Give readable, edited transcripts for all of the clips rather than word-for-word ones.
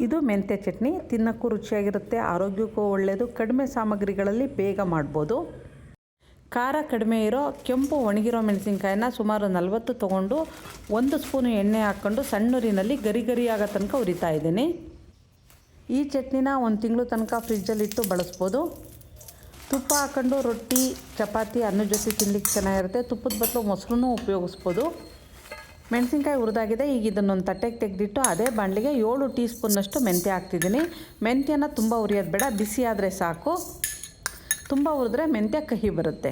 ಇದು ಮೆಂತ್ಯ ಚಟ್ನಿ. ತಿನ್ನೋಕ್ಕೂ ರುಚಿಯಾಗಿರುತ್ತೆ, ಆರೋಗ್ಯಕ್ಕೂ ಒಳ್ಳೆಯದು, ಕಡಿಮೆ ಸಾಮಗ್ರಿಗಳಲ್ಲಿ ಬೇಗ ಮಾಡ್ಬೋದು. ಖಾರ ಕಡಿಮೆ ಇರೋ ಕೆಂಪು ಒಣಗಿರೋ ಮೆಣಸಿನ್ಕಾಯಿನ ಸುಮಾರು 40 ತೊಗೊಂಡು 1 ಸ್ಪೂನು ಎಣ್ಣೆ ಹಾಕ್ಕೊಂಡು ಸಣ್ಣೂರಿನಲ್ಲಿ ಗರಿ ಗರಿ ಆಗೋ ತನಕ ಹುರಿತಾ ಇದ್ದೀನಿ. ಈ ಚಟ್ನಿನ 1 ತಿಂಗಳು ತನಕ ಫ್ರಿಜ್ಜಲ್ಲಿಟ್ಟು ಬಳಸ್ಬೋದು. ತುಪ್ಪ ಹಾಕ್ಕೊಂಡು ರೊಟ್ಟಿ, ಚಪಾತಿ, ಅನ್ನದ ಜೊತೆ ತಿನ್ಲಿಕ್ಕೆ ಚೆನ್ನಾಗಿರುತ್ತೆ. ತುಪ್ಪದ ಬದಲು ಮೊಸರು ಉಪಯೋಗಿಸ್ಬೋದು. ಮೆಣಸಿನ್ಕಾಯಿ ಹುರಿದಾಗಿದೆ. ಈಗ ಇದನ್ನೊಂದು ತಟ್ಟೆಗೆ ತೆಗೆದಿಟ್ಟು ಅದೇ ಬಾಣಲಿಗೆ 7 ಟೀ ಸ್ಪೂನ್ನಷ್ಟು ಮೆಂತ್ಯ ಹಾಕ್ತಿದ್ದೀನಿ. ಮೆಂತ್ಯನ ತುಂಬ ಹುರಿಯೋದು ಬೇಡ, ಬಿಸಿ ಆದರೆ ಸಾಕು. ತುಂಬ ಹುರಿದ್ರೆ ಮೆಂತ್ಯ ಕಹಿ ಬರುತ್ತೆ.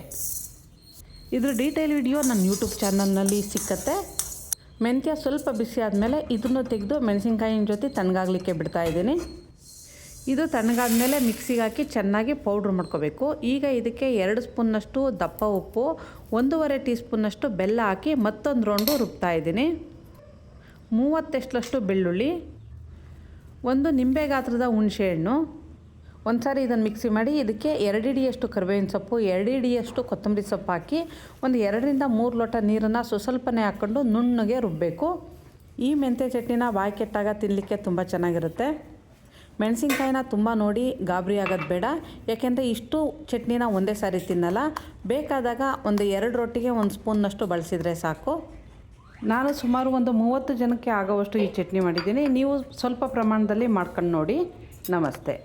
ಇದ್ರ ಡೀಟೇಲ್ ವಿಡಿಯೋ ನನ್ನ ಯೂಟ್ಯೂಬ್ ಚಾನಲ್ನಲ್ಲಿ ಸಿಕ್ಕತ್ತೆ. ಮೆಂತ್ಯ ಸ್ವಲ್ಪ ಬಿಸಿ ಆದಮೇಲೆ ಇದನ್ನು ತೆಗೆದು ಮೆಣಸಿನ್ಕಾಯಿನ ಜೊತೆ ತಣ್ಣಗಾಗಲಿಕ್ಕೆ ಬಿಡ್ತಾಯಿದ್ದೀನಿ. ಇದು ತಣ್ಣಗಾದ್ಮೇಲೆ ಮಿಕ್ಸಿಗೆ ಹಾಕಿ ಚೆನ್ನಾಗಿ ಪೌಡ್ರ್ ಮಾಡ್ಕೋಬೇಕು. ಈಗ ಇದಕ್ಕೆ 2 ಸ್ಪೂನ್ನಷ್ಟು ದಪ್ಪ ಉಪ್ಪು, 1.5 ಟೀ ಸ್ಪೂನ್ನಷ್ಟು ಬೆಲ್ಲ ಹಾಕಿ ಮತ್ತೊಂದು ರೌಂಡು ರುಬ್ತಾಯಿದ್ದೀನಿ. 30 ಬೆಳ್ಳುಳ್ಳಿ, 1 ನಿಂಬೆ ಗಾತ್ರದ ಹುಣಸೆಹಣ್ಣು. ಒಂದು ಸಾರಿ ಇದನ್ನು ಮಿಕ್ಸಿ ಮಾಡಿ ಇದಕ್ಕೆ 2 ಹಿಡಿಯಷ್ಟು ಕರಿಬೇವಿನ ಸೊಪ್ಪು, 2 ಹಿಡಿಯಷ್ಟು ಕೊತ್ತಂಬರಿ ಸೊಪ್ಪು ಹಾಕಿ ಒಂದು 2 ರಿಂದ 3 ಲೋಟ ನೀರನ್ನು ಸ್ವಲ್ಪನೇ ಹಾಕ್ಕೊಂಡು ನುಣ್ಣಗೆ ರುಬ್ಬಬೇಕು. ಈ ಮೆಂತ್ಯ ಚಟ್ನಿನ ಬಾಯಿ ಕೆಟ್ಟಾಗ ತಿನ್ನಲಿಕ್ಕೆ ತುಂಬ ಚೆನ್ನಾಗಿರುತ್ತೆ. ಮೆಣಸಿನ್ಕಾಯಿನ ತುಂಬ ನೋಡಿ ಗಾಬರಿ ಆಗೋದು ಬೇಡ, ಯಾಕೆಂದರೆ ಇಷ್ಟು ಚಟ್ನಿನ ಒಂದೇ ಸಾರಿ ತಿನ್ನಲ್ಲ. ಬೇಕಾದಾಗ ಒಂದು 2 ರೊಟ್ಟಿಗೆ 1 ಸ್ಪೂನ್ನಷ್ಟು ಬಳಸಿದರೆ ಸಾಕು. ನಾನು ಸುಮಾರು ಒಂದು 30 ಜನಕ್ಕೆ ಆಗೋವಷ್ಟು ಈ ಚಟ್ನಿ ಮಾಡಿದ್ದೀನಿ. ನೀವು ಸ್ವಲ್ಪ ಪ್ರಮಾಣದಲ್ಲಿ ಮಾಡ್ಕೊಂಡು ನೋಡಿ. ನಮಸ್ತೆ.